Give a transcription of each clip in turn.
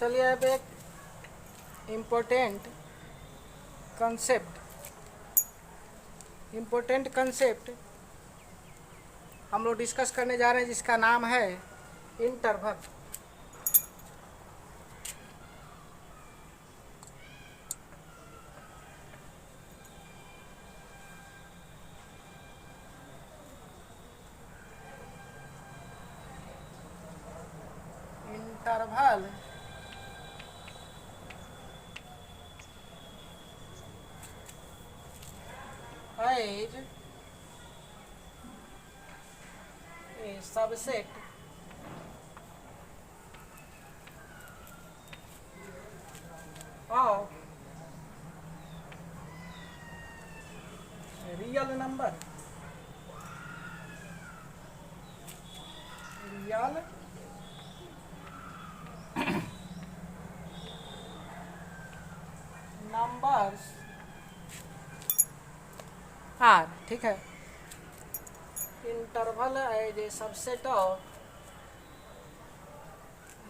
चलिए अब एक इम्पोर्टेंट कंसेप्ट हम लोग डिस्कस करने जा रहे हैं, जिसका नाम है interval. Interval is a subset of real number numbers are. ठीक है, interval as a subset of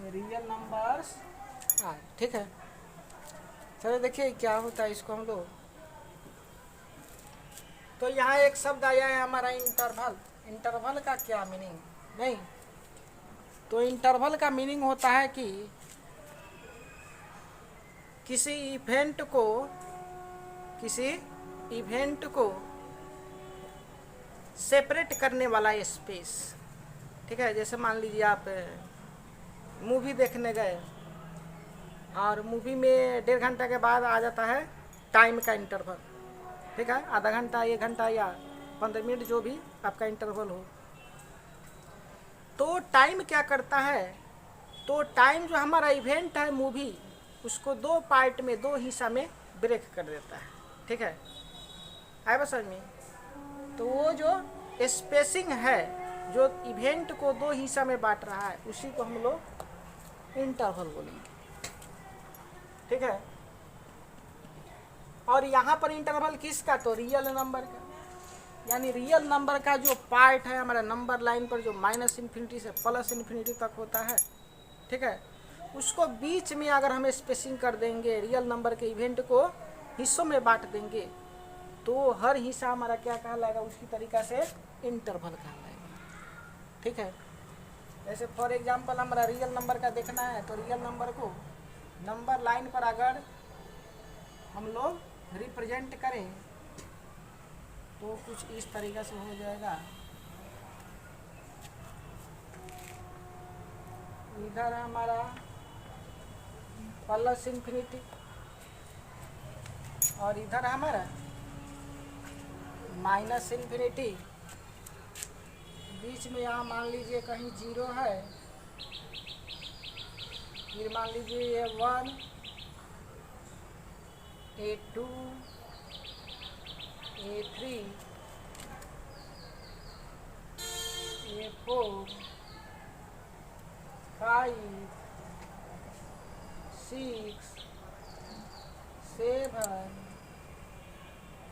real numbers are. ठीक है, चलो देखिए क्या होता है इसको हम लोग। तो यहाँ एक शब्द आया है हमारा इंटरवल। इंटरवल का क्या मीनिंग? नहीं, तो इंटरवल का मीनिंग होता है कि किसी इवेंट को सेपरेट करने वाला स्पेस। ठीक है, जैसे मान लीजिए आप मूवी देखने गए और मूवी में 1.5 घंटा के बाद आ जाता है टाइम का इंटरवल। ठीक है, आधा घंटा, 1 घंटा या 15 मिनट, जो भी आपका इंटरवल हो। तो टाइम क्या करता है? तो टाइम जो हमारा इवेंट है मूवी, उसको 2 पार्ट में, 2 हिस्सा में ब्रेक कर देता है। ठीक है, आए बस समझ में? तो वो जो स्पेसिंग है, जो इवेंट को 2 हिस्सा में बांट रहा है, उसी को हम लोग इंटरवल बोलेंगे। ठीक है, और यहाँ पर इंटरवल किसका? तो रियल नंबर का। यानी रियल नंबर का जो पार्ट है हमारा नंबर लाइन पर, जो -∞ से +∞ तक होता है। ठीक है, उसको बीच में अगर हम स्पेसिंग कर देंगे, रियल नंबर के इवेंट को हिस्सों में बांट देंगे, तो हर हिस्सा हमारा क्या कहलाएगा? उसी तरीका से इंटरवल कहलाएगा। ठीक है, जैसे फॉर एग्जांपल हमारा रियल नंबर का देखना है, तो रियल नंबर को नंबर लाइन पर अगर हम लोग रिप्रेजेंट करें तो कुछ इस तरीका से हो जाएगा। इधर हमारा +∞ और इधर हमारा -∞। बीच में यहाँ मान लीजिए कहीं 0 है, फिर मान लीजिए ये 1, A2, A3, A4, 5, 6, 7,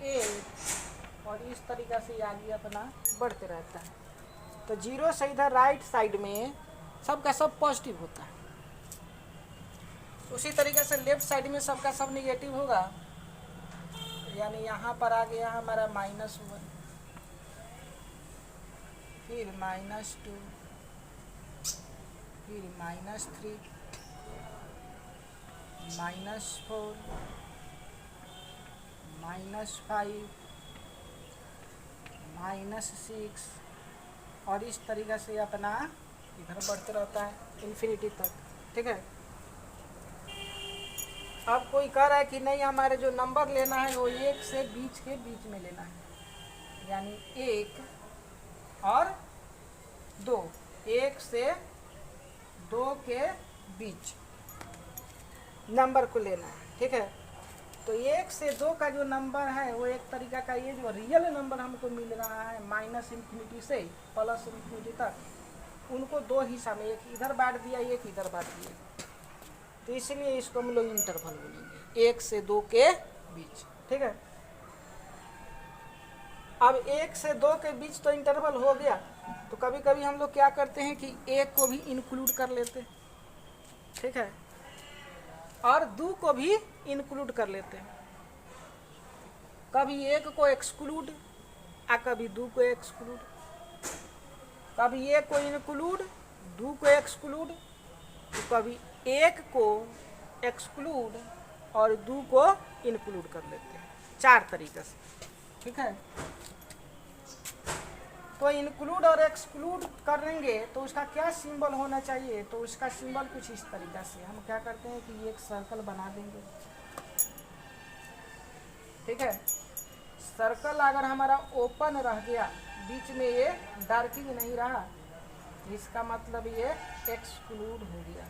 8 और इस तरीक़ा से आगे अपना बढ़ते रहता है। तो 0 से इधर राइट साइड में सबका सब पॉजिटिव होता है, उसी तरीके से लेफ्ट साइड में सबका सब निगेटिव होगा। यानी यहाँ पर आ गया हमारा -1, फिर -2, फिर -3, -4, -5, -6 और इस तरीक़ा से अपना इधर बढ़ते रहता है इन्फिनिटी तक। ठीक है, अब कोई कह रहा है कि नहीं, हमारे जो नंबर लेना है वो 1 से बीच में लेना है। यानी 1 और 2, 1 से 2 के बीच नंबर को लेना है। ठीक है, तो 1 से 2 का जो नंबर है वो एक तरीका का, ये जो रियल नंबर हमको मिल रहा है -∞ से +∞ तक, उनको 2 हिस्सा में, एक इधर बांट दिया, एक इधर बांट दिया। तो इसलिए इसको हम लोग इंटरवल बोलेंगे, 1 से 2 के बीच। ठीक है, अब 1 से 2 के बीच तो इंटरवल हो गया। तो कभी कभी हम लोग क्या करते हैं कि 1 को भी इंक्लूड कर लेते हैं। ठीक है, और दो को भी इंक्लूड कर लेते हैं। कभी एक को एक्सक्लूड और कभी दो को एक्सक्लूड, कभी एक को इंक्लूड दो को एक्सक्लूड, तो कभी एक को एक्सक्लूड और दो को इंक्लूड कर लेते हैं। 4 तरीके से, ठीक है। तो इंक्लूड और एक्सक्लूड करेंगे तो उसका क्या सिंबल होना चाहिए, तो उसका सिंबल कुछ इस तरीके से हम क्या करते हैं कि एक सर्कल बना देंगे, ठीक है। सर्कल अगर हमारा ओपन रह गया, बीच में ये डार्किंग नहीं रहा, इसका मतलब ये एक्सक्लूड हो गया।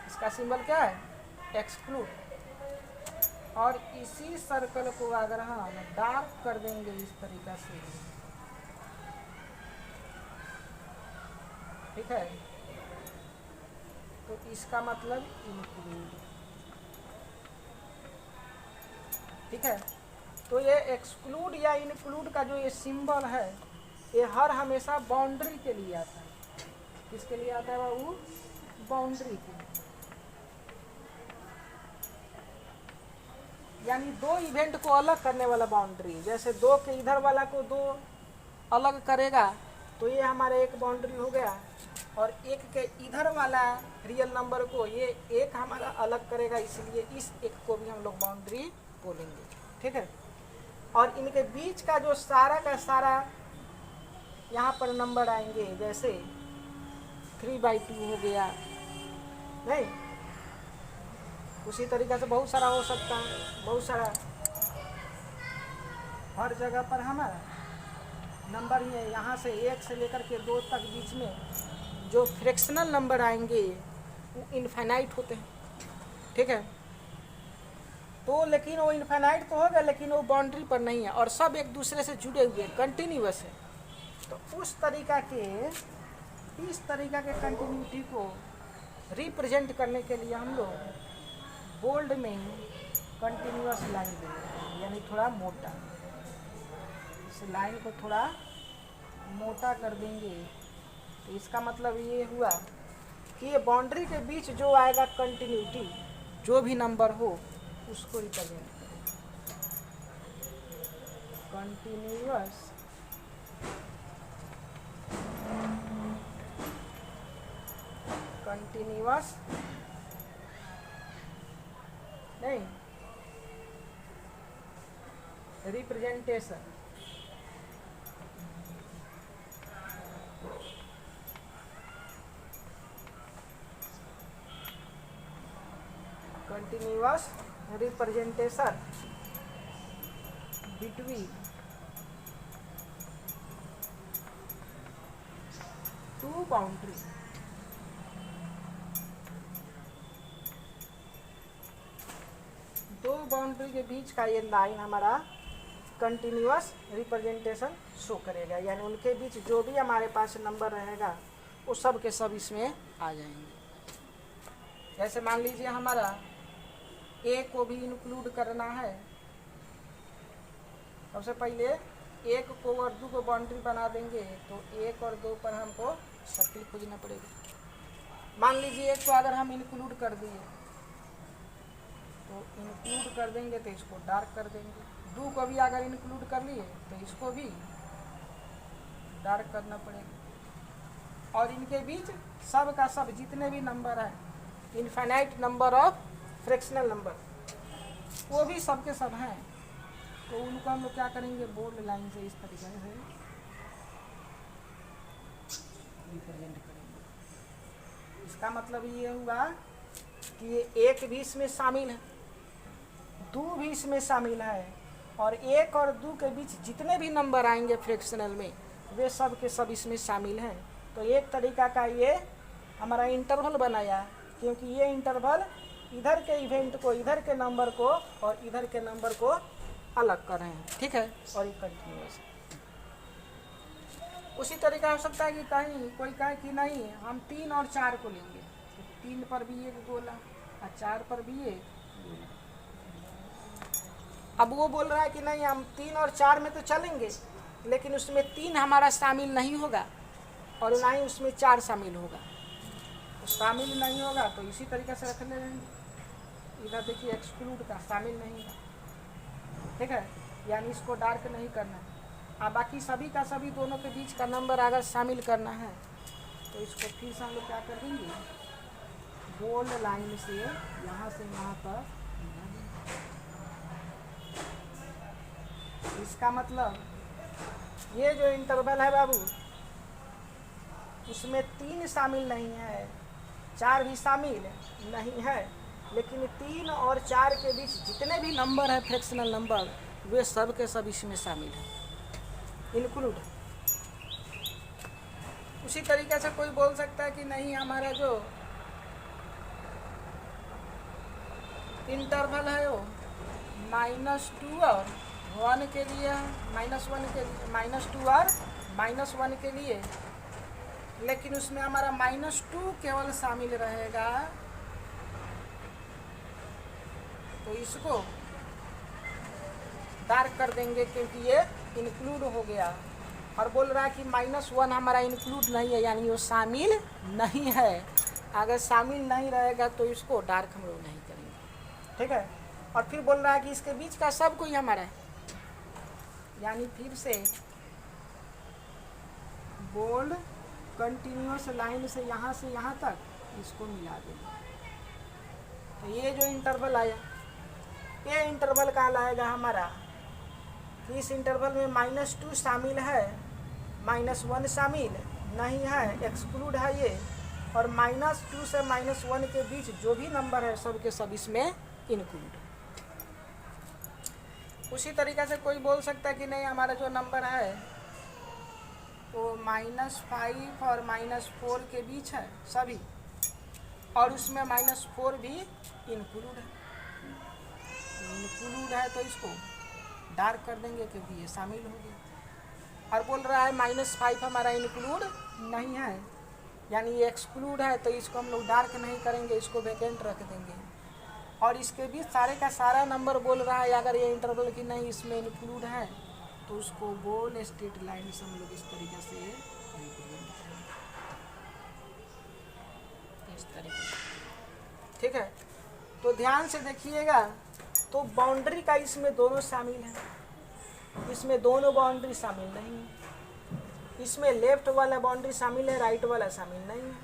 इसका सिंबल क्या है, एक्सक्लूड। और इसी सर्कल को अगर हम डार्क कर देंगे इस तरीका से, ठीक है, तो इसका मतलब इंक्लूड, ठीक है। तो ये एक्सक्लूड या इंक्लूड का जो ये सिंबल है, ये हर हमेशा बाउंड्री के लिए आता है। किसके लिए आता है बाबू, बाउंड्री के लिए। यानी दो इवेंट को अलग करने वाला बाउंड्री, जैसे 2 के इधर वाला को 2 अलग करेगा तो ये हमारा एक बाउंड्री हो गया, और 1 के इधर वाला रियल नंबर को ये 1 हमारा अलग करेगा, इसलिए इस 1 को भी हम लोग बाउंड्री बोलेंगे, ठीक है। और इनके बीच का जो सारा का सारा यहाँ पर नंबर आएंगे, जैसे 3/2 हो गया, नहीं, उसी तरीक़े से बहुत सारा हो सकता है, बहुत सारा। हर जगह पर हमारा नंबर ही है, यहाँ से 1 से लेकर के 2 तक बीच में जो फ्रैक्शनल नंबर आएंगे वो इनफाइनाइट होते हैं, ठीक है। तो लेकिन वो इनफाइनाइट तो होगा, लेकिन वो बाउंड्री पर नहीं है और सब एक दूसरे से जुड़े हुए कंटिन्यूअस है। तो उस तरीक़ा के, इस तरीक़ा के कंटिन्यूटी को रिप्रेजेंट करने के लिए हम लोग बोल्ड में कंटिन्यूअस लाइन देंगे, यानी थोड़ा मोटा, इस लाइन को थोड़ा मोटा कर देंगे। तो इसका मतलब ये हुआ कि ये बाउंड्री के बीच जो आएगा कंटिन्यूटी, जो भी नंबर हो उसको रिप्रेजेंट करें। कंटिन्यूअस कंटिन्यूअस नहीं, representation, continuous representation between 2 boundary. दो बाउंड्री के बीच का ये लाइन हमारा कंटिन्यूअस रिप्रेजेंटेशन शो करेगा, यानी उनके बीच जो भी हमारे पास नंबर रहेगा वो सब के सब इसमें आ जाएंगे। जैसे मान लीजिए हमारा ए को भी इंक्लूड करना है, सबसे पहले 1 को और 2 को बाउंड्री बना देंगे, तो 1 और 2 पर हमको सर्किल खोजना पड़ेगा। मान लीजिए 1 को अगर हम इंक्लूड कर दिए, तो इंक्लूड कर देंगे तो इसको डार्क कर देंगे। 2 को भी अगर इंक्लूड कर लिए तो इसको भी डार्क करना पड़ेगा। और इनके बीच सब का सब जितने भी नंबर है, infinite number of fractional number, वो भी सब के सब हैं, तो उनको हम लोग क्या करेंगे, बोल्ड लाइन से इस तरीके से रिप्रेजेंट करेंगे। इसका मतलब ये हुआ कि ये 1 भी इसमें शामिल है, 2 भी इसमें शामिल है, और 1 और 2 के बीच जितने भी नंबर आएंगे फ्रैक्शनल में वे सब के सब इसमें शामिल हैं। तो एक तरीका का ये हमारा इंटरवल बनाया, क्योंकि ये इंटरवल इधर के इवेंट को, इधर के नंबर को और इधर के नंबर को अलग कर रहे हैं, ठीक है। और ये कंटिन्यूअस उसी तरीका हो सकता है कि कहीं कोई कहे कि नहीं हम 3 और 4 को लेंगे, तो 3 पर भी 1 गोला और 4 पर भी 1 गोला। अब वो बोल रहा है कि नहीं हम 3 और 4 में तो चलेंगे, लेकिन उसमें 3 हमारा शामिल नहीं होगा और ना ही उसमें 4 शामिल होगा। शामिल नहीं होगा तो इसी तरीके से रखने रहेंगे। इधर देखिए एक्सक्लूड का शामिल नहीं है, ठीक है, यानी इसको डार्क नहीं करना है। अब बाकी सभी का सभी दोनों के बीच का नंबर अगर शामिल करना है तो इसको फिर से हम लोग क्या कर देंगे, बोल्ड लाइन से यहाँ तक। इसका मतलब ये जो इंटरवल है बाबू, उसमें 3 शामिल नहीं है, 4 भी शामिल नहीं है, लेकिन 3 और 4 के बीच जितने भी नंबर है फ्रैक्शनल नंबर, वे सब के सब इसमें शामिल है, इंक्लूड। उसी तरीके से कोई बोल सकता है कि नहीं, हमारा जो इंटरवल है वो -2 और 1 के लिए, -1 के लिए, -2 और -1 के लिए, लेकिन उसमें हमारा -2 केवल शामिल रहेगा, तो इसको डार्क कर देंगे क्योंकि ये इंक्लूड हो गया। और बोल रहा है कि -1 हमारा इंक्लूड नहीं है, यानी वो शामिल नहीं है। अगर शामिल नहीं रहेगा तो इसको डार्क हम लोग नहीं करेंगे, ठीक है। और फिर बोल रहा है कि इसके बीच का सब कोई हमारा है, यानी फिर से बोल्ड कंटिन्यूअस लाइन से यहाँ तक इसको मिला देंगे। तो ये जो इंटरवल आया, ये इंटरवल कहलाएगा हमारा, इस इंटरवल में -2 शामिल है, -1 शामिल नहीं है, एक्सक्लूड है ये, और -2 से -1 के बीच जो भी नंबर है सब के सब इसमें इंक्लूड। उसी तरीके से कोई बोल सकता है कि नहीं, हमारा जो नंबर है वो -5 और -4 के बीच है सभी, और उसमें -4 भी इंक्लूड है। इंक्लूड है तो इसको डार्क कर देंगे क्योंकि ये शामिल हो गया। और बोल रहा है -5 हमारा इंक्लूड नहीं है, यानी ये एक्सक्लूड है, तो इसको हम लोग डार्क नहीं करेंगे, इसको वैकेंट रख देंगे। और इसके बीच सारे का सारा नंबर बोल रहा है, अगर ये इंटरवल की नहीं इसमें इंक्लूड है तो उसको बोल्ड स्ट्रेट लाइन से हम लोग इस तरीके से इस तरीके से, ठीक है। तो ध्यान से देखिएगा, तो बाउंड्री का इसमें दोनों शामिल है, इसमें दोनों बाउंड्री शामिल नहीं है। इसमें लेफ्ट वाला बाउंड्री शामिल है, राइट वाला शामिल नहीं है,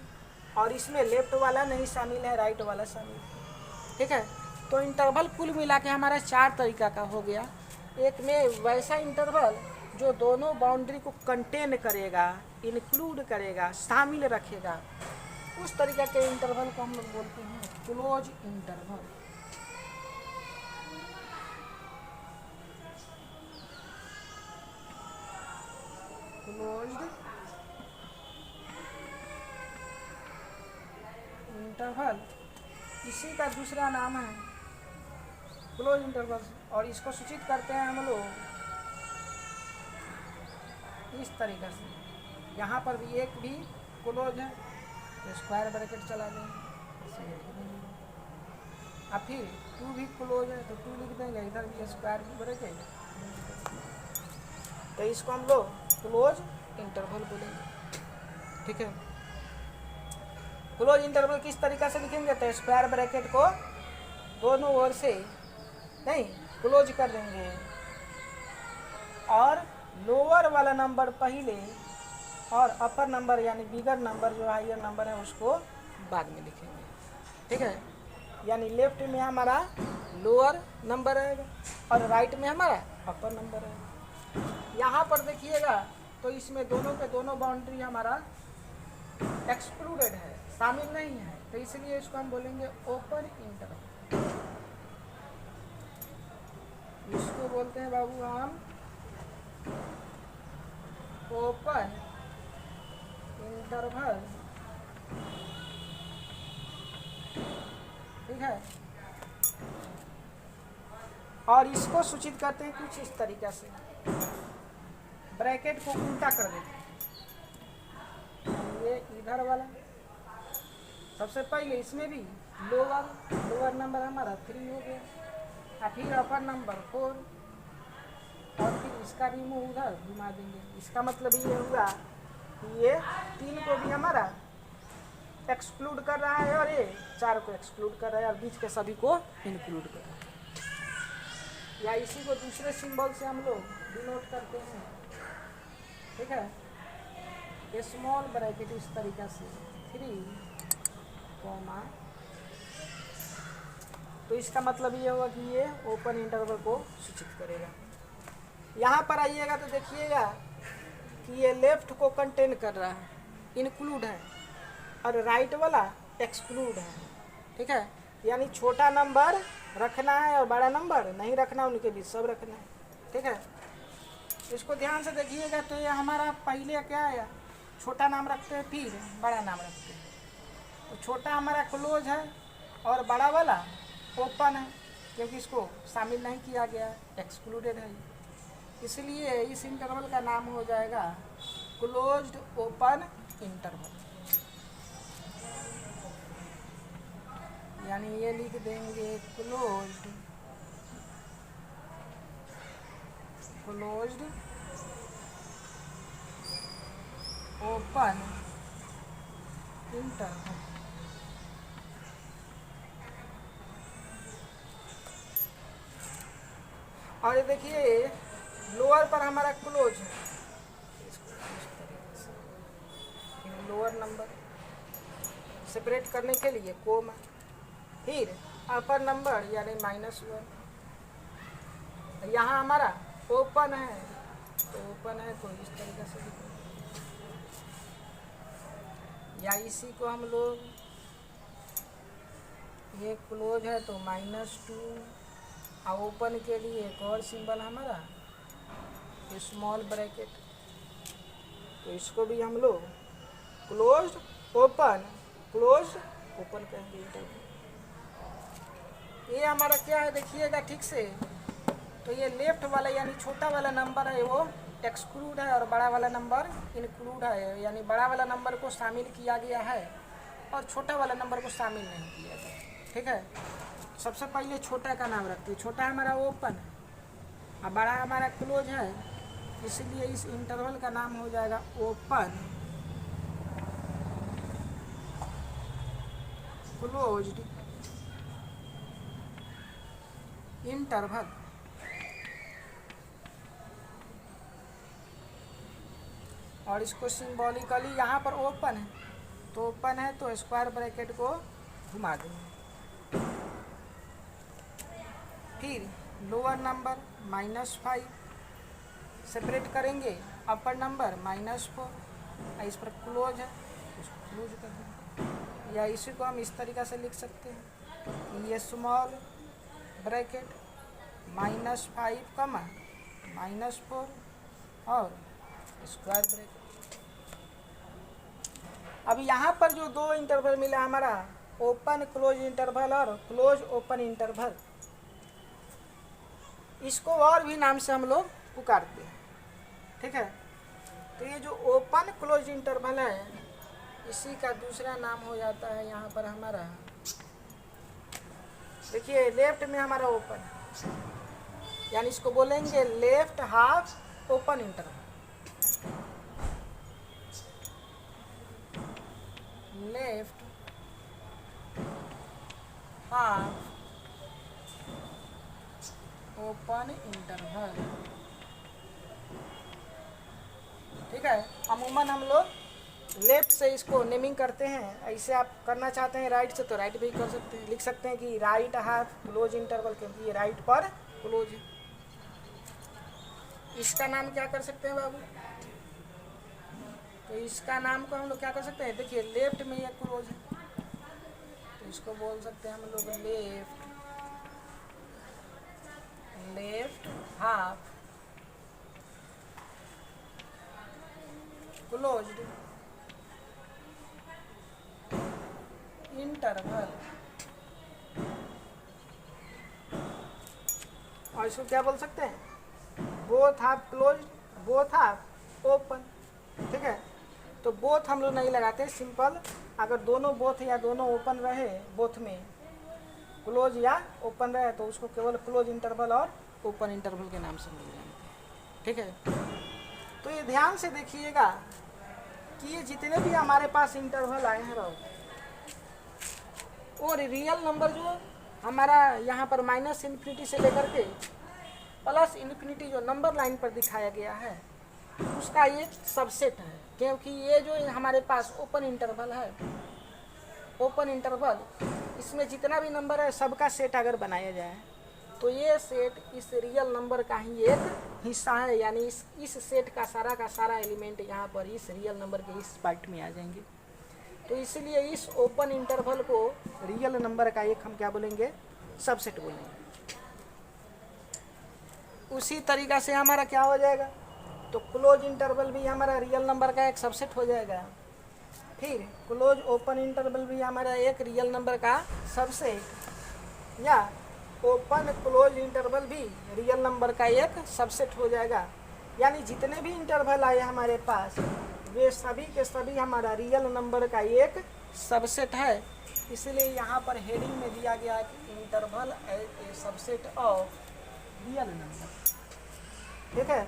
और इसमें लेफ्ट वाला नहीं शामिल है, राइट वाला शामिल है, ठीक है। तो इंटरवल कुल मिला के हमारा 4 तरीका का हो गया। एक में वैसा इंटरवल जो दोनों बाउंड्री को कंटेन करेगा, इंक्लूड करेगा, शामिल रखेगा, उस तरीके के इंटरवल को हम लोग बोलते हैं क्लोज इंटरवल। क्लोज्ड इंटरवल, इसी का दूसरा नाम है क्लोज इंटरवल, और इसको सूचित करते हैं हम लोग इस तरीके से। यहाँ पर भी एक भी क्लोज है तो स्क्वायर ब्रैकेट चला देंगे, और फिर 2 भी क्लोज है तो 2 लिख देंगे, इधर भी स्क्वायर ब्रैकेट, तो इसको हम लोग क्लोज इंटरवल बोलेंगे, ठीक है। क्लोज इंटरवल किस तरीके से लिखेंगे, तो स्क्वायर ब्रैकेट को दोनों ओर से नहीं क्लोज कर देंगे, और लोअर वाला नंबर पहले और अपर नंबर यानी बिगर नंबर जो हायर नंबर है उसको बाद में लिखेंगे, ठीक है। यानी लेफ्ट में हमारा लोअर नंबर रहेगा और राइट में हमारा अपर नंबर रहेगा। यहाँ पर देखिएगा तो इसमें दोनों के दोनों बाउंड्री हमारा एक्सक्लूडेड है, शामिल नहीं है, तो इसलिए इसको हम बोलेंगे ओपन इंटरवल। इसको बोलते हैं बाबू हम ओपन इंटरवल, ठीक है। और इसको सूचित करते हैं कुछ इस तरीके से, ब्रैकेट को उल्टा कर देते हैं। ये इधर वाला सबसे पहले इसमें भी लोअर नंबर हमारा 3 हो गया, और फिर अपर नंबर 4, और फिर इसका भी मुँह उधर घुमा देंगे। इसका मतलब ये हुआ कि ये 3 को भी हमारा एक्सक्लूड कर रहा है और ये 4 को एक्सक्लूड कर रहा है और बीच के सभी को इंक्लूड कर रहा है। या इसी को दूसरे सिंबल से हम लोग डिनोट करते हैं, ठीक है। स्मॉल ब्रैकेट इस तरीका से 3, तो इसका मतलब ये होगा कि ये ओपन इंटरवल को सूचित करेगा। यहाँ पर आइएगा तो देखिएगा कि ये लेफ्ट को कंटेन कर रहा है, इंक्लूड है, और राइट वाला एक्सक्लूड है, ठीक है। यानी छोटा नंबर रखना है और बड़ा नंबर नहीं रखना, उनके बीच सब रखना है, ठीक है। इसको ध्यान से देखिएगा तो ये हमारा पहले क्या आया, छोटा नाम रखते हैं फिर बड़ा नाम रखते हैं। तो छोटा हमारा क्लोज है और बड़ा वाला ओपन है, क्योंकि इसको शामिल नहीं किया गया है, एक्सक्लूडेड है, इसलिए इस इंटरवल का नाम हो जाएगा क्लोज्ड ओपन इंटरवल। यानी ये लिख देंगे क्लोज्ड ओपन इंटरवल। और ये देखिए लोअर पर हमारा क्लोज है, लोअर नंबर सेपरेट करने के लिए कोमा, फिर अपर नंबर यानी -1। यहाँ हमारा ओपन है तो इस तरीके से लिखेंगे, या इसी को हम लोग, ये क्लोज है तो -2, और ओपन के लिए एक और सिंबल हमारा स्मॉल ब्रैकेट, तो इसको भी हम लोग क्लोज्ड ओपन कहेंगे इंटरवल। ये हमारा क्या है देखिएगा ठीक से, तो ये लेफ्ट वाला यानी छोटा वाला नंबर है वो एक्सक्लूड है और बड़ा वाला नंबर इंक्लूड है, यानी बड़ा वाला नंबर को शामिल किया गया है और छोटा वाला नंबर को शामिल नहीं किया गया, ठीक है। सबसे पहले छोटा का नाम रखते हैं, छोटा हमारा ओपन है और बड़ा हमारा क्लोज है, इसलिए इस इंटरवल का नाम हो जाएगा ओपन क्लोज्ड इंटरवल। और इसको सिंबॉलिकली यहाँ पर ओपन है तो स्क्वायर ब्रैकेट को घुमा देंगे, फिर लोअर नंबर -5 सेपरेट करेंगे, अपर नंबर -4, इस पर क्लोज है उसको क्लोज कर देंगे। या इसी को हम इस तरीक़ा से लिख सकते हैं, ये स्मॉल ब्रैकेट -5, -4 और स्क्वायर ब्रैकेट। अब यहाँ पर जो दो इंटरवल मिला हमारा, ओपन क्लोज इंटरवल और क्लोज ओपन इंटरवल, इसको और भी नाम से हम लोग पुकारते हैं, ठीक है। तो ये जो ओपन क्लोज इंटरवल है, इसी का दूसरा नाम हो जाता है यहाँ पर हमारा, देखिए लेफ्ट में हमारा ओपन है, यानी इसको बोलेंगे left half open interval, left half open interval, ठीक है। अमूमन हम लोग लेफ्ट से इसको नेमिंग करते हैं, ऐसे आप करना चाहते हैं राइट से तो राइट भी कर सकते हैं, लिख सकते हैं कि राइट हाफ क्लोज इंटरवल, क्योंकि ये राइट पर क्लोज है। इसका नाम क्या कर सकते हैं बाबू, तो इसका नाम को हम लोग क्या कर सकते हैं, देखिए लेफ्ट में ये क्लोज है तो इसको बोल सकते हैं हम लोग लेफ्ट हाफ क्लोज्ड इंटरवल। और इसको क्या बोल सकते हैं, both half close both half open, ठीक है। तो बोथ हम लोग नहीं लगाते, सिंपल अगर दोनों बोथ या दोनों ओपन रहे, बोथ में क्लोज या ओपन रहे तो उसको केवल क्लोज इंटरवल और ओपन इंटरवल के नाम से मिल जाएंगे, ठीक है। तो ये ध्यान से देखिएगा कि ये जितने भी हमारे पास इंटरवल आए हैं बाबू, और रियल नंबर जो हमारा यहाँ पर माइनस इन्फिनिटी से लेकर के प्लस इन्फिनिटी जो नंबर लाइन पर दिखाया गया है उसका ये सबसेट है, क्योंकि ये जो हमारे पास ओपन इंटरवल है, ओपन इंटरवल इसमें जितना भी नंबर है सबका सेट अगर बनाया जाए तो ये सेट इस रियल नंबर का ही एक हिस्सा है, यानी इस सेट का सारा एलिमेंट यहाँ पर इस रियल नंबर के इस पार्ट में आ जाएंगे। तो इसलिए इस ओपन इंटरवल को रियल नंबर का एक हम क्या बोलेंगे, सबसेट बोलेंगे। उसी तरीक़ा से हमारा क्या हो जाएगा, तो क्लोज इंटरवल भी हमारा रियल नंबर का एक सबसेट हो जाएगा। फिर क्लोज ओपन इंटरवल भी हमारा एक रियल नंबर का सबसेट, या ओपन क्लोज इंटरवल भी रियल नंबर का एक सबसेट हो जाएगा। यानी जितने भी इंटरवल आए हमारे पास वे सभी के सभी हमारा रियल नंबर का एक सबसेट है। इसलिए यहाँ पर हेडिंग में दिया गया है कि interval as a subset of real number. ठीक है,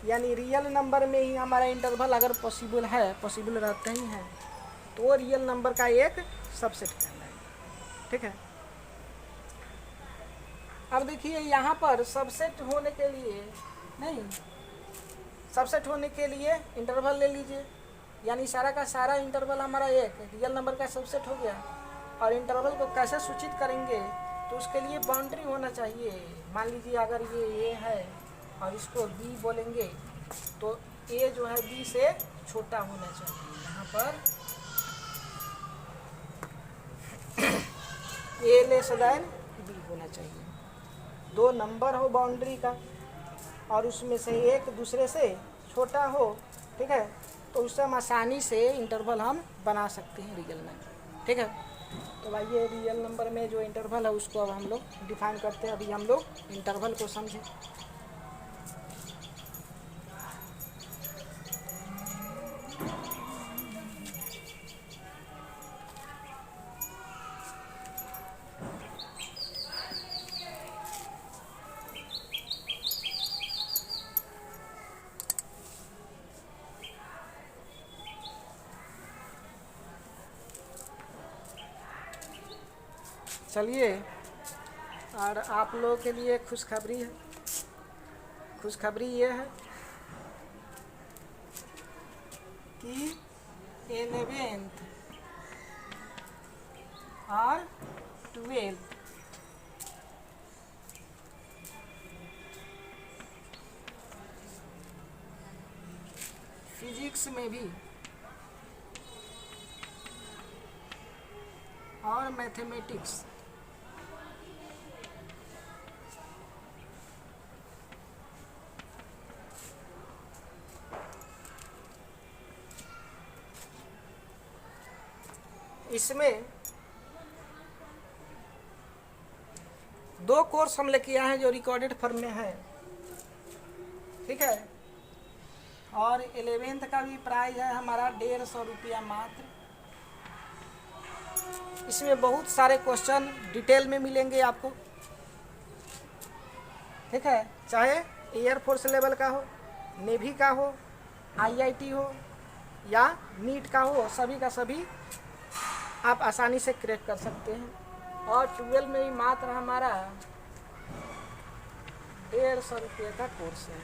यानी रियल नंबर में ही हमारा इंटरवल अगर पॉसिबल है, पॉसिबल रहते ही हैं, तो वो रियल नंबर का एक सबसेट कहलाएगा। ठीक है, अब देखिए यहाँ पर सबसेट होने के लिए नहीं, सबसेट होने के लिए इंटरवल ले लीजिए, यानी सारा का सारा इंटरवल हमारा एक रियल नंबर का सबसेट हो गया। और इंटरवल को कैसे सूचित करेंगे, तो उसके लिए बाउंड्री होना चाहिए। मान लीजिए अगर ये है और इसको बी बोलेंगे तो ए जो है बी से छोटा होना चाहिए। यहाँ पर ए लेस देन बी होना चाहिए। दो नंबर हो बाउंड्री का और उसमें से एक दूसरे से छोटा हो, ठीक है, तो उससे हम आसानी से इंटरवल हम बना सकते हैं रियल में। ठीक है, तो आइए रियल नंबर में जो इंटरवल है उसको अब हम लोग डिफाइन करते हैं। अभी हम लोग इंटरवल को समझें। चलिए, और आप लोगों के लिए खुशखबरी है। खुशखबरी ये है कि 11th और 12th फिजिक्स में भी और मैथमेटिक्स इसमें दो कोर्स हम लेके आए हैं जो रिकॉर्डेड फॉर्म में है। ठीक है, और 11th का भी प्राइस है हमारा 150 रुपया मात्र। इसमें बहुत सारे क्वेश्चन डिटेल में मिलेंगे आपको। ठीक है, चाहे एयरफोर्स लेवल का हो, नेवी का हो, आईआईटी हो या नीट का हो, सभी का सभी आप आसानी से क्रैक कर सकते हैं। और 12 में भी मात्र हमारा 150 रुपये का कोर्स है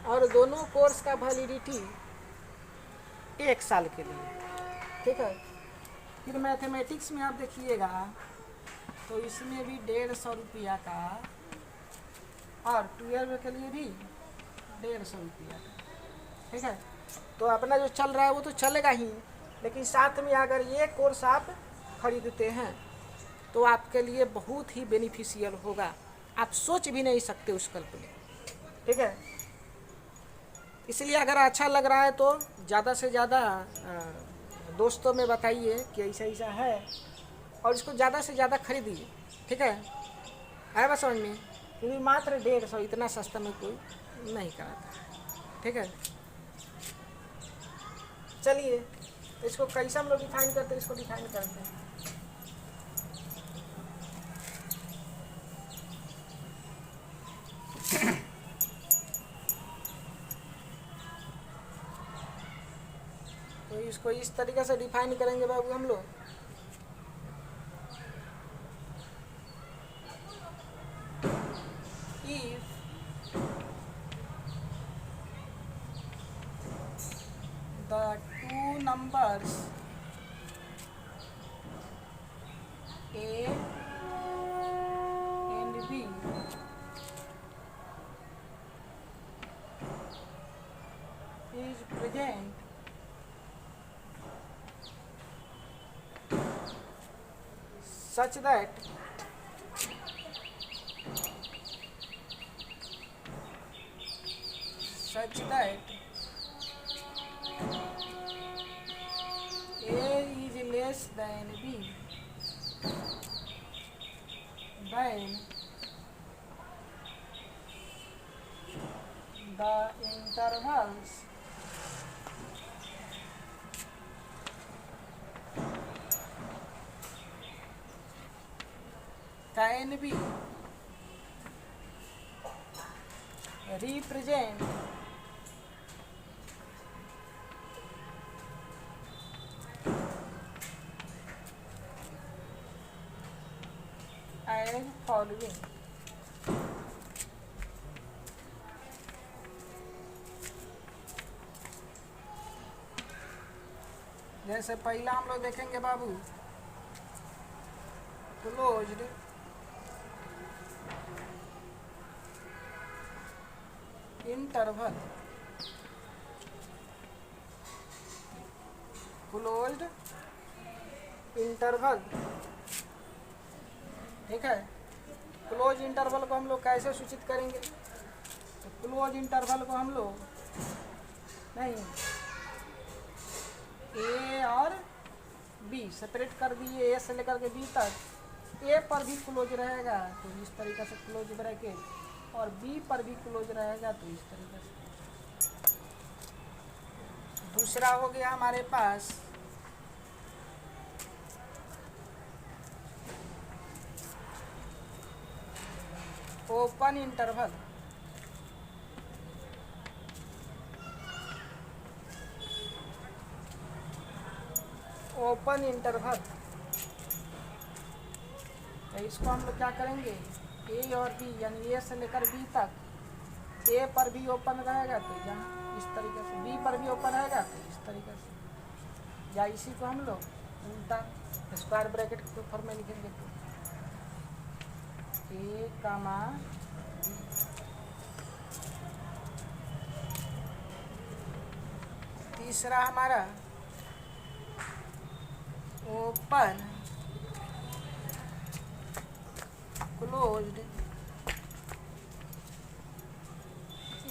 और दोनों कोर्स का वैलिडिटी 1 साल के लिए। ठीक है, फिर मैथमेटिक्स में आप देखिएगा तो इसमें भी 150 रुपया का और 12 के लिए भी 150 रुपया का। ठीक है, तो अपना जो चल रहा है वो तो चलेगा ही, लेकिन साथ में अगर ये कोर्स आप खरीदते हैं तो आपके लिए बहुत ही बेनिफिशियल होगा। आप सोच भी नहीं सकते उस कल्पना। ठीक है, इसलिए अगर अच्छा लग रहा है तो ज़्यादा से ज़्यादा दोस्तों में बताइए कि ऐसा ऐसा है और इसको ज़्यादा से ज़्यादा खरीदिए। ठीक है, आया बात समझ में, क्योंकि मात्र 150 इतना सस्ता में कोई नहीं कराता। ठीक है, चलिए तो इसको कैसे हम लोग डिफाइन करते हैं, इसको डिफाइन करते हैं। तो इसको इस तरीके से डिफाइन करेंगे बाबू हम लोग। If the two numbers A and B is present such that A is less than B, then the intervals can be represent as following. जैसे पहला हम लोग देखेंगे बाबू, क्लोज्ड इंटरवल, क्लोज्ड इंटरवल, ठीक है। क्लोज इंटरवल को हम लोग कैसे सूचित करेंगे? तो क्लोज इंटरवल को हम लोग नहीं, ए और बी सेपरेट कर दिए, ए से लेकर के बी तक। ए पर भी क्लोज रहेगा तो इस तरीके से क्लोज ब्रैकेट, और बी पर भी क्लोज रहेगा तो इस तरीके से। दूसरा हो गया हमारे पास ओपन इंटरवल, ओपन इंटरवल। तो इसको हम लोग क्या करेंगे, ए और बी यानी ए से लेकर बी तक ए पर भी ओपन रहेगा तो यहाँ इस तरीके से, बी पर भी ओपन रहेगा तो इस तरीके से, या इसी को हम लोग उल्टा स्क्वायर ब्रैकेट के फॉर्म में लिखेंगे तो ए कामा बी। तीसरा हमारा open closed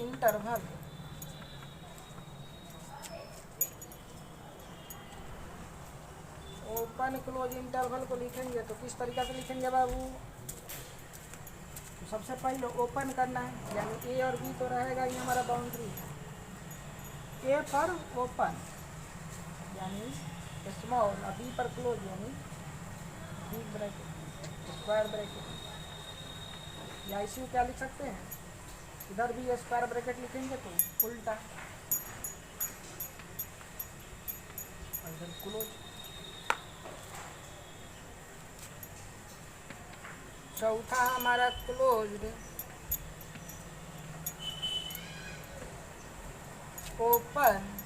interval. Open close interval को लिखेंगे तो किस तरीके से लिखेंगे बाबू? तो सबसे पहले ओपन करना है, यानी ए और बी तो रहेगा ये हमारा बाउंड्री, ए पर ओपन यानी स्मॉल, और बी पर क्लोज यानी बी ब्रैकेट स्क्वायर ब्रैकेट, या इसी को क्या लिख सकते हैं, इधर भी स्क्वायर ब्रैकेट लिखेंगे तो उल्टा, और इधर क्लोज। चौथा हमारा क्लोज्ड ओपन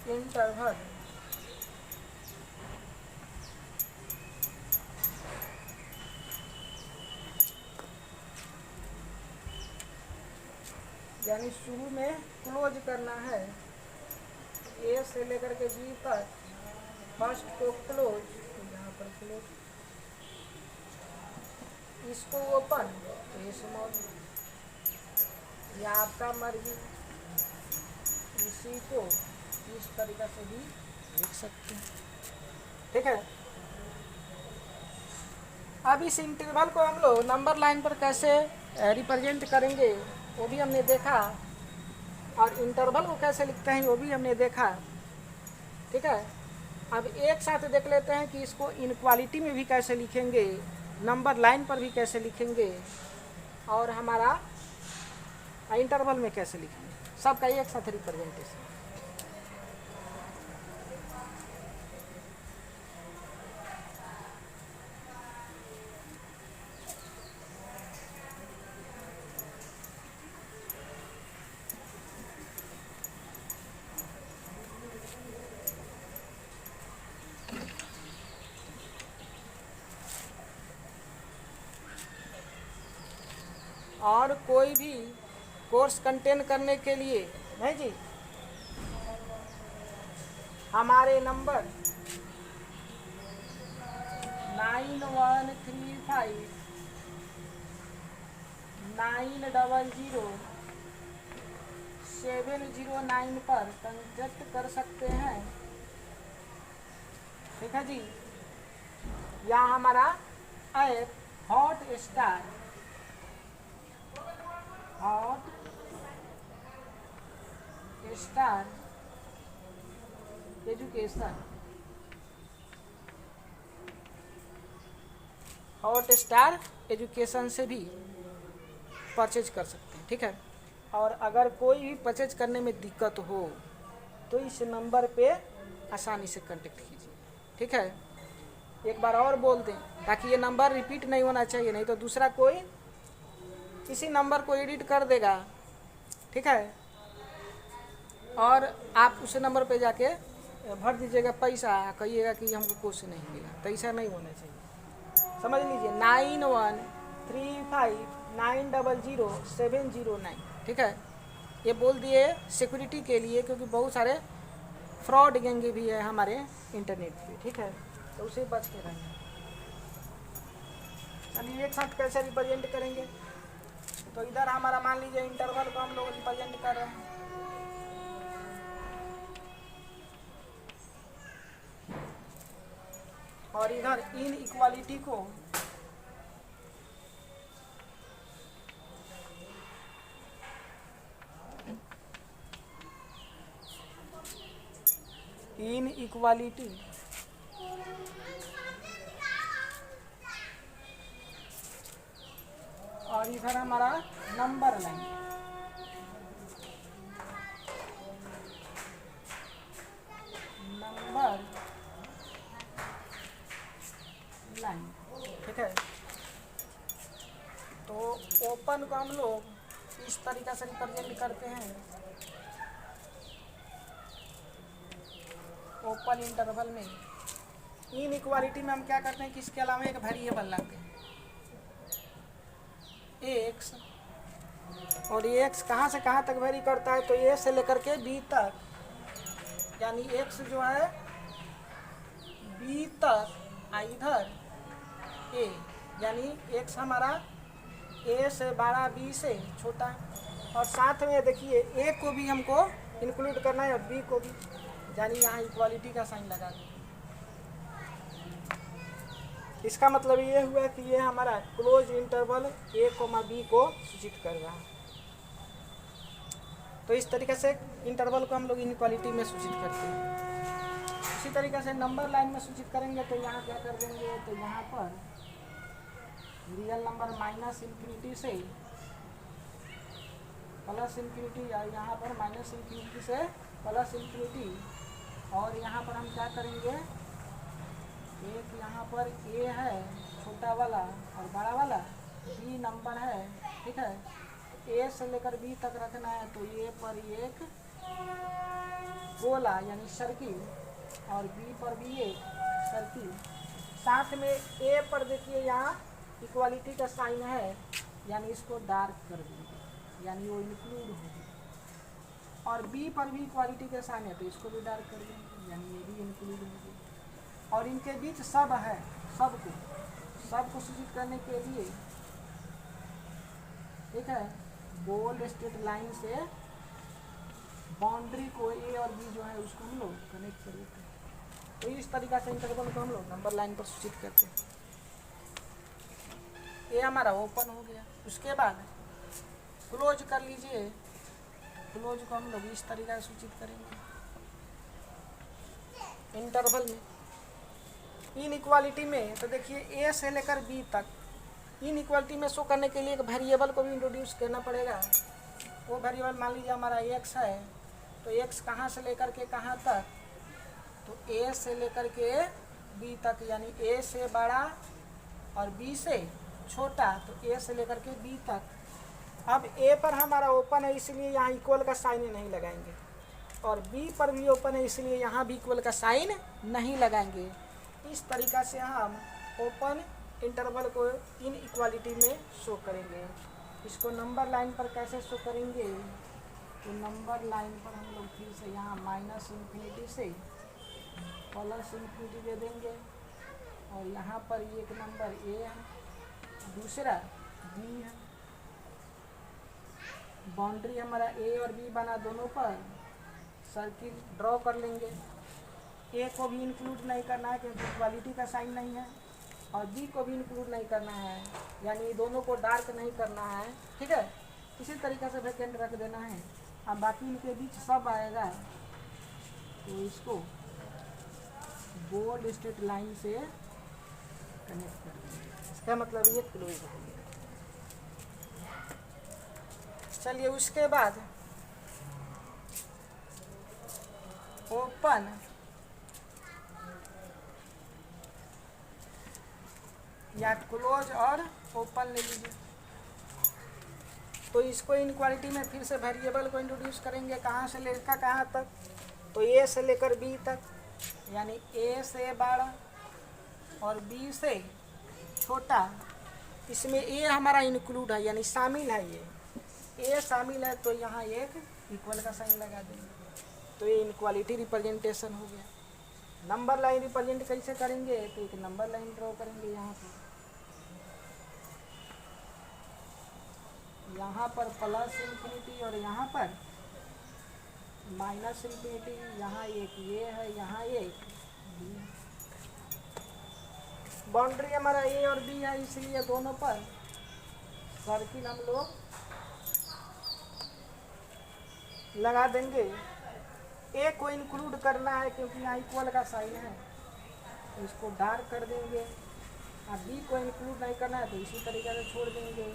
इंटरवल, यानी शुरू में क्लोज करना है, ए से लेकर के बी तक फर्स्ट को क्लोज, तो यहाँ पर क्लोज, इसको ओपन तो स्मॉल, या आपका मर्जी, इसी को इस तरीके से भी लिख सकते हैं, ठीक है। अब इस इंटरवल को हम लोग नंबर लाइन पर कैसे रिप्रेजेंट करेंगे वो भी हमने देखा, और इंटरवल को कैसे लिखते हैं वो भी हमने देखा, ठीक है। अब एक साथ देख लेते हैं कि इसको इनक्वालिटी में भी कैसे लिखेंगे, नंबर लाइन पर भी कैसे लिखेंगे, और हमारा इंटरवल में कैसे लिखेंगे। सबका एक साथ रिप्रेजेंटेशन। और कोई भी कोर्स कंटेन करने के लिए नहीं जी, हमारे नंबर 9135900709 पर कंटेक्ट कर सकते हैं। ठीक है जी। या हमारा app Hotstar education, Hotstar education से भी परचेज कर सकते हैं। ठीक है। और अगर कोई भी परचेज करने में दिक्कत हो तो इस नंबर पे आसानी से कांटेक्ट कीजिए। ठीक है। एक बार और बोल दें ताकि ये नंबर रिपीट नहीं होना चाहिए, नहीं तो दूसरा कोई इसी नंबर को एडिट कर देगा। ठीक है। और आप उस नंबर पे जाके भर दीजिएगा पैसा, कहिएगा कि हमको कुछ नहीं मिला, तो ऐसा नहीं होना चाहिए। समझ लीजिए 9135900709। ठीक है। ये बोल दिए सिक्योरिटी के लिए, क्योंकि बहुत सारे फ्रॉड गैंगे भी है हमारे इंटरनेट पे। ठीक है। तो उसे बच के रहना। चलिए एक साथ कैसे रिप्रेजेंट करेंगे, तो इधर हमारा मान लीजिए इंटरवल को हम लोग रिप्रेजेंट कर रहे हैं। और इधर इन इक्वालिटी को इनइक्वालिटी और इधर हमारा नंबर लाइन, नंबर लाइन। ठीक है। तो ओपन को हम लोग इस तरीक़ा से रिप्रेजेंट करते हैं, ओपन इंटरवल में। इनइक्वालिटी में हम क्या करते हैं कि इसके अलावा एक वेरिएबल लाते हैं एक्स, और ये एक्स कहाँ से कहाँ तक वेरी करता है, तो ए से लेकर के बी तक, यानी एक्स जो है बी तक, इधर ए, यानी एक्स हमारा ए से बड़ा बी से छोटा। और साथ में देखिए ए को भी हमको इंक्लूड करना है और बी को भी, यानी यहाँ इक्वालिटी का साइन लगा दें। इसका मतलब ये हुआ कि ये हमारा क्लोज इंटरवल ए कोमा बी को सूचित कर रहा है। तो इस तरीके से इंटरवल को हम लोग इनइक्वालिटी में सूचित करते हैं। इसी तरीके से नंबर लाइन में सूचित करेंगे तो यहाँ क्या कर देंगे, तो यहाँ पर रियल नंबर माइनस इन्फिनिटी से प्लस इन्फिनिटी, या यहाँ पर माइनस इन्फिनिटी से प्लस इन्फिनिटी। और यहाँ पर हम क्या करेंगे, एक यहाँ पर ए है छोटा वाला और बड़ा वाला, बी नंबर है। ठीक है। ए से लेकर बी तक रखना है, तो ए पर एक गोला यानी सर्किल और बी पर भी एक सर्किल। साथ में ए पर देखिए यहाँ इक्वालिटी का साइन है, यानी इसको डार्क कर देंगे, यानी वो इंक्लूड होगी। और बी पर भी इक्वालिटी का साइन है, तो इसको भी डार्क कर देंगे, यानी ये भी इंक्लूड होगी। और इनके बीच सब है, सबको सूचित करने के लिए, ठीक है, बोल्ड स्ट्रेट लाइन से बाउंड्री को ए और बी जो है उसको हम लोग कनेक्ट कर देते हैं। तो इस तरीक़ा से इंटरवल को हम लोग नंबर लाइन पर सूचित करते हैं। ये हमारा ओपन हो गया। उसके बाद क्लोज कर लीजिए, क्लोज को हम लोग इस तरीक़ा से सूचित करेंगे इंटरवल में। इनइक्वालिटी में तो देखिए ए से लेकर बी तक, इनइक्वालिटी में शो करने के लिए एक वेरिएबल को भी इंट्रोड्यूस करना पड़ेगा। वो वेरिएबल मान लीजिए हमारा x है, तो x कहाँ से लेकर के कहाँ तक, तो a से लेकर के b तक, यानी a से बड़ा और b से छोटा, तो a से लेकर के b तक। अब a पर हमारा ओपन है इसलिए यहाँ इक्वल का साइन नहीं लगाएंगे, और b पर भी ओपन है इसलिए यहाँ भी इक्वल का साइन नहीं लगाएंगे। इस तरीक़ा से हम ओपन इंटरवल को इन इक्वालिटी में शो करेंगे। इसको नंबर लाइन पर कैसे शो करेंगे, तो नंबर लाइन पर हम लोग फिर से यहाँ -∞ से +∞ दे देंगे, और यहाँ पर एक नंबर a है, दूसरा b है। बाउंड्री हमारा a और b बना, दोनों पर सर्किल ड्रॉ कर लेंगे। a को भी इंक्लूड नहीं करना है क्योंकि इक्वालिटी का साइन नहीं है, और b को भी इंक्लूड नहीं करना है, यानी दोनों को डार्क नहीं करना है, ठीक है। इसी तरीक़े से वैकेंट रख देना है। अब बाकी इनके बीच सब आएगा, तो इसको बोल्ड स्ट्रेट लाइन से कनेक्ट कर देंगे। इसका मतलब ये क्लोज हो गया। चलिए उसके बाद ओपन या क्लोज और ओपन ले लीजिए। तो इसको इनक्वालिटी में फिर से वेरिएबल को इंट्रोड्यूस करेंगे, कहाँ से लेकर कहाँ तक, तो a से लेकर b तक, यानी a से बड़ा और b से छोटा। इसमें a हमारा इंक्लूड है, यानी शामिल है, ये a शामिल है, तो यहाँ एक इक्वल का साइन लगा देंगे, तो ये इनक्वालिटी रिप्रेजेंटेशन हो गया। नंबर लाइन रिप्रेजेंट कैसे करेंगे, तो एक नंबर लाइन ड्रॉ करेंगे यहाँ पर +∞ और यहाँ पर -∞। यहाँ एक ये है, यहाँ एक b है। बाउंड्री हमारा a और b है, इसलिए दोनों पर सर्किल हम लोग लगा देंगे। a को इंक्लूड करना है क्योंकि यहाँ इक्वल का साइन है, तो इसको डार्क कर देंगे। अब b को इंक्लूड नहीं करना है तो इसी तरीके से छोड़ देंगे।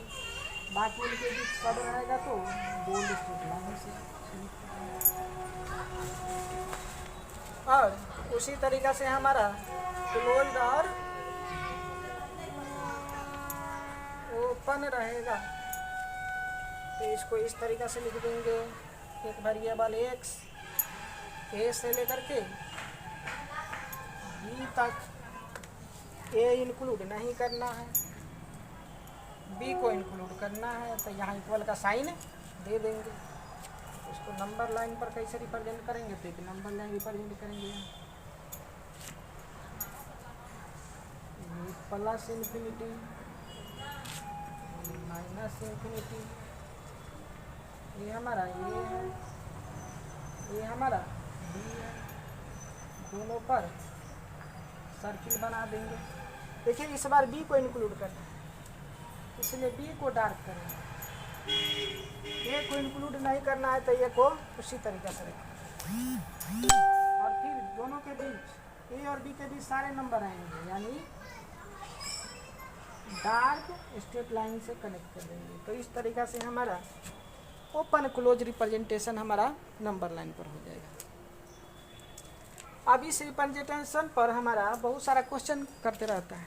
बाकी इनके बीच सब रहेगा, तो बोल्ड स्ट्रेट लाइन से। और उसी तरीक़ा से हमारा क्लोज्ड और ओपन रहेगा, तो इसको इस तरीक़ा से लिख देंगे। एक वेरिएबल x a से लेकर के b तक, a इंक्लूड नहीं करना है, b को इंक्लूड करना है, तो यहाँ इक्वल का साइन दे देंगे। इसको नंबर लाइन पर कैसे रिप्रेजेंट करेंगे, तो एक नंबर लाइन रिप्रेजेंट करेंगे, +∞, -∞। ये हमारा a है, ये हमारा b है, दोनों पर सर्किल बना देंगे। देखिए इस बार b को इंक्लूड करना है, इसलिए b को डार्क करेंगे। a को इंक्लूड नहीं करना है, तो a को उसी तरीके से रखें, और फिर दोनों के बीच a और b के बीच सारे नंबर आएंगे, यानी डार्क स्ट्रेट लाइन से कनेक्ट कर देंगे। तो इस तरीक़ा से हमारा ओपन क्लोज रिप्रेजेंटेशन हमारा नंबर लाइन पर हो जाएगा। अब इस रिप्रेजेंटेशन पर हमारा बहुत सारा क्वेश्चन करते रहता है।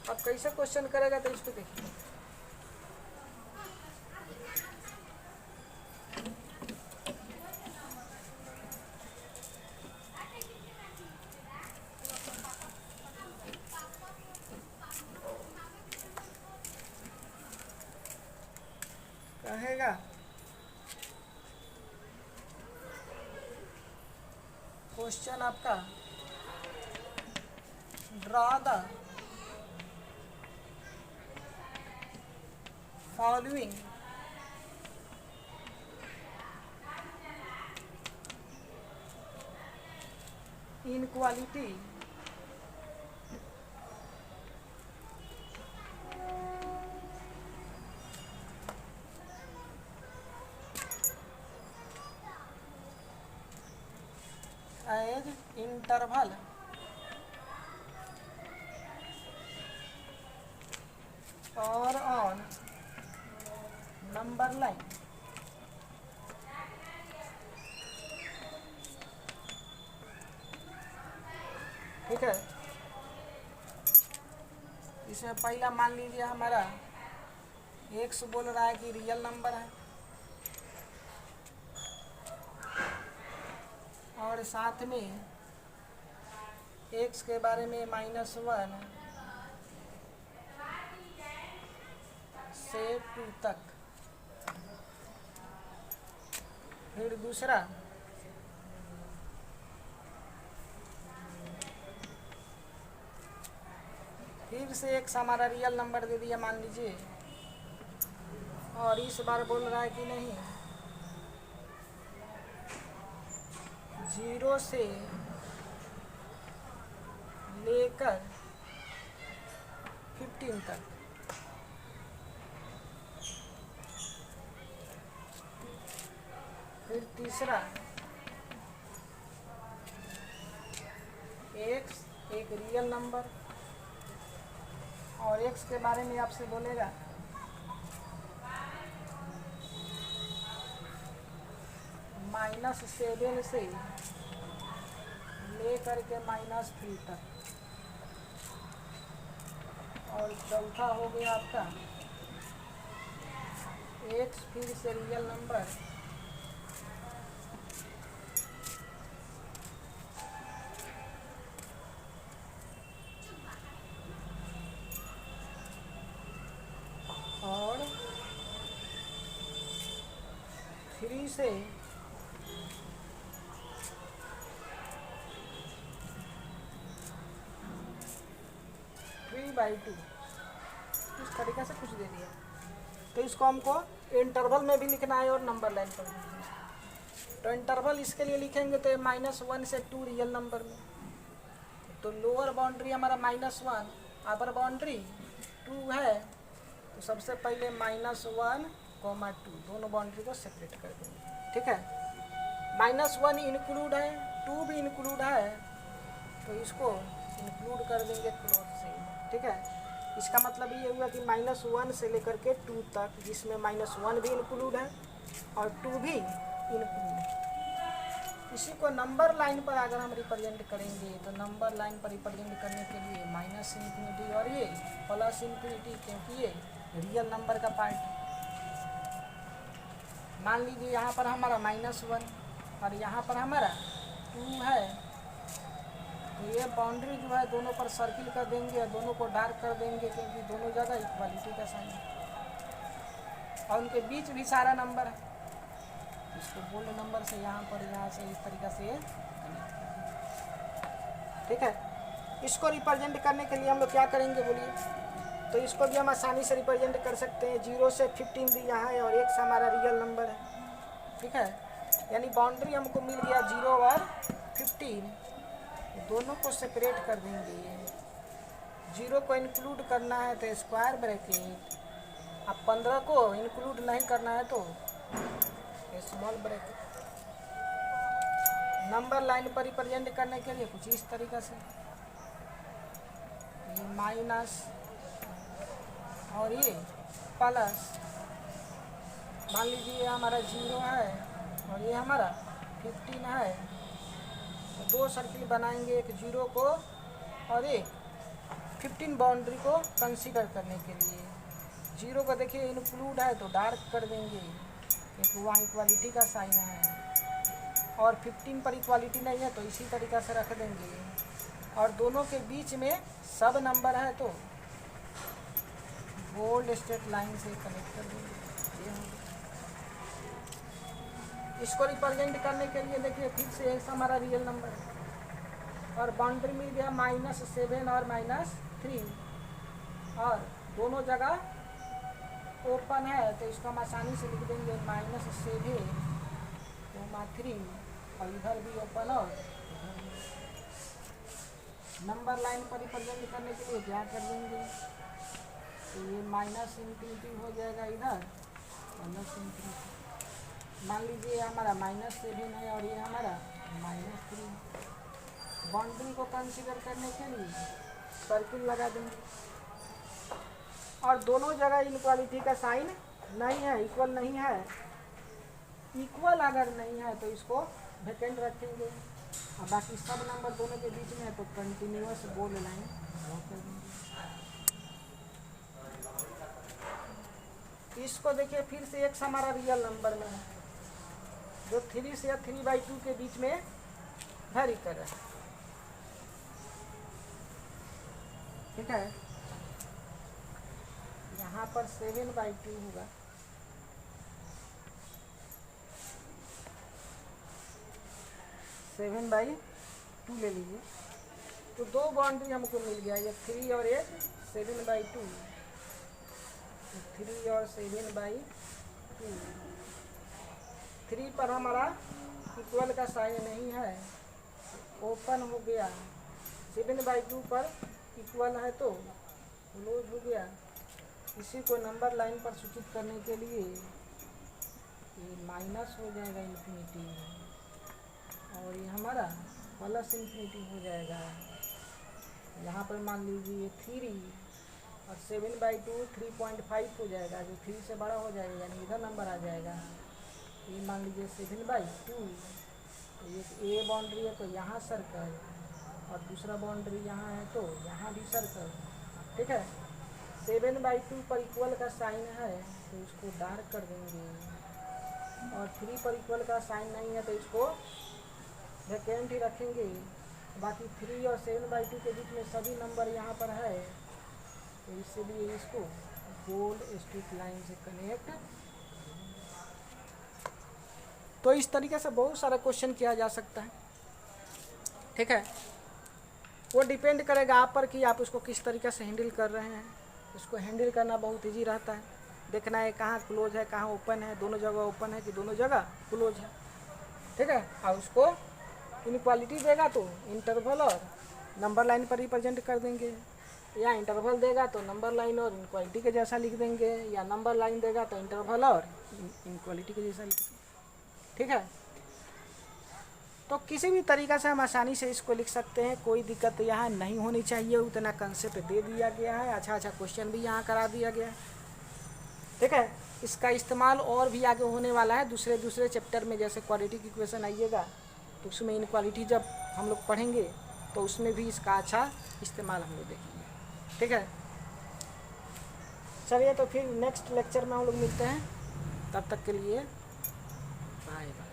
अब कैसे क्वेश्चन करेगा, तो इस पर देखिए। कहेगा क्वेश्चन आपका draw the following inequality as interval और ऑन नंबर लाइन। ठीक है। इसमें पहला मान लीजिए हमारा x बोल रहा है कि रियल नंबर है, और साथ में x के बारे में -1 से 2 तक। फिर दूसरा फिर से x हमारा रियल नंबर दे दिया मान लीजिए, और इस बार बोल रहा है कि नहीं 0 से लेकर 15 तक। फिर तीसरा x एक रियल नंबर, और x के बारे में आपसे बोलेगा -7 से लेकर के -3 तक। और चौथा हो गया आपका x फिर से रियल नंबर, और 3 से 3/2 इस तरीके से कुछ दे दिया। तो इसको हमको इंटरवल में भी लिखना है और नंबर लाइन पर भी लिखना है। तो इंटरवल इसके लिए लिखेंगे तो -1 से 2 रियल नंबर में, तो लोअर बाउंड्री हमारा -1, अपर बाउंड्री 2 है, तो सबसे पहले -1, 2 दोनों बाउंड्री को सेपरेट कर देंगे। ठीक है, -1 इंक्लूड है, 2 भी इंक्लूड है, तो इसको इंक्लूड कर देंगे क्लोज से। ठीक है, इसका मतलब ये हुआ कि -1 से लेकर के 2 तक, जिसमें -1 भी इंक्लूड है और 2 भी इंक्लूड है। इसी को नंबर लाइन पर अगर हम रिप्रेजेंट करेंगे तो नंबर लाइन पर रिप्रेजेंट करने के लिए -∞ और ये +∞, क्योंकि ये रियल नंबर का पार्ट है। मान लीजिए यहाँ पर हमारा -1 और यहाँ पर हमारा 2 है, तो ये बाउंड्री जो है दोनों पर सर्किल कर देंगे और दोनों को डार्क कर देंगे, क्योंकि दोनों जगह इक्वालिटी का साइन है और उनके बीच भी सारा नंबर है। इसको बोल्ड नंबर से यहाँ से इस तरीक़े से कनेक्ट कर देंगे। ठीक है, इसको रिप्रेजेंट करने के लिए हम लोग क्या करेंगे बोलिए? तो इसको भी हम आसानी से रिप्रेजेंट कर सकते हैं। 0 से 15 दिया है और x हमारा रियल नंबर है। ठीक है, यानी बाउंड्री हमको मिल गया 0 और 15, दोनों को सेपरेट कर देंगे। 0 को इंक्लूड करना है तो स्क्वायर ब्रैकेट, अब 15 को इंक्लूड नहीं करना है तो स्मॉल ब्रैकेट। नंबर लाइन पर रिप्रेजेंट करने के लिए कुछ इस तरीक़ा से, ये माइनस और ये प्लस। मान लीजिए हमारा 0 है और ये हमारा 15 है, तो 2 सर्किल बनाएंगे, एक 0 को और एक 15 बाउंड्री को कंसीडर करने के लिए। 0 को देखिए इंक्लूड है तो डार्क कर देंगे, क्योंकि वहाँ इक्वालिटी का साइन है, और 15 पर इक्वालिटी नहीं है तो इसी तरीक़ा से रख देंगे, और दोनों के बीच में सब नंबर है तो बोल्ड स्ट्रेट लाइन से कनेक्ट कर देंगे। ये इसको रिप्रेजेंट करने के लिए देखिए फिर से x हमारा रियल नंबर है और बाउंड्री मिल गया -7 और -3, और दोनों जगह ओपन है, तो इसको हम आसानी से लिख देंगे -7, 3, और इधर भी ओपन और नंबर लाइन पर रिप्रेजेंट करने के लिए क्या कर देंगे, तो ये -∞ हो जाएगा इधर +∞। मान लीजिए हमारा -7 है और ये हमारा -3। बाउंड्री को कंसीडर करने के लिए सर्किल लगा देंगे, और दोनों जगह इनक्वालिटी का साइन नहीं है, इक्वल नहीं है। इक्वल अगर नहीं है तो इसको वैकेंट रखेंगे, और बाकी सब नंबर दोनों के बीच में है तो कंटिन्यूअस बोल्ड लाइन ड्रॉ कर देंगे। इसको देखिए फिर से x हमारा रियल नंबर में है जो 3 से 3/2 के बीच में वेरी कर रहा है, ठीक है। यहाँ पर 7/2 होगा, सेवन बाई टू ले लीजिए, तो दो बाउंड्री हमको मिल गया, ये 3 और ये 7/2, 3 और 7/2। 3 पर हमारा इक्वल का साइन नहीं है, ओपन हो गया। 7/2 पर इक्वल है तो क्लोज हो गया। इसी को नंबर लाइन पर सूचित करने के लिए ये माइनस हो जाएगा इन्फिनिटी, और ये हमारा प्लस इन्फिनिटी हो जाएगा। यहाँ पर मान लीजिए 3 और 7/2 3.5 हो जाएगा, जो 3 से बड़ा हो जाएगा, यानी इधर नंबर आ जाएगा। ये मान लीजिए 7/2, तो ये ए बाउंड्री है तो यहाँ सर्कल, और दूसरा बाउंड्री यहाँ है तो यहाँ भी सर्कल, ठीक है। 7/2 पर इक्वल का साइन है तो इसको डार्क कर देंगे, और 3 पर इक्वल का साइन नहीं है तो इसको वैकेंट ही रखेंगे। बाकी 3 और 7/2 के बीच में सभी नंबर यहाँ पर है, तो इसलिए इसको गोल स्ट्रिप लाइन से कनेक्ट। तो इस तरीके से बहुत सारा क्वेश्चन किया जा सकता है, ठीक है। वो डिपेंड करेगा आप पर कि आप उसको किस तरीके से हैंडल कर रहे हैं। उसको हैंडल करना बहुत इजी रहता है, देखना है कहाँ क्लोज है कहाँ ओपन है, दोनों जगह ओपन है कि दोनों जगह क्लोज है, ठीक है। और उसको इनक्वालिटी देगा तो इंटरवल और नंबर लाइन पर रिप्रेजेंट कर देंगे, या इंटरवल देगा तो नंबर लाइन और इनक्वालिटी के जैसा लिख देंगे, या नंबर लाइन देगा तो इंटरवल और इनक्वालिटी के जैसा लिख देंगे, ठीक है। तो किसी भी तरीक़ा से हम आसानी से इसको लिख सकते हैं, कोई दिक्कत यहाँ नहीं होनी चाहिए। उतना कंसेप्ट दे दिया गया है, अच्छा क्वेश्चन भी यहाँ करा दिया गया है, ठीक है। इसका इस्तेमाल और भी आगे होने वाला है दूसरे चैप्टर में, जैसे क्वाड्रेटिक इक्वेशन आइएगा तो उसमें इनक्वालिटी जब हम लोग पढ़ेंगे तो उसमें भी इसका अच्छा इस्तेमाल हम लोग देखेंगे, ठीक है। चलिए तो फिर नेक्स्ट लेक्चर में हम लोग मिलते हैं, तब तक के लिए बाय बाय।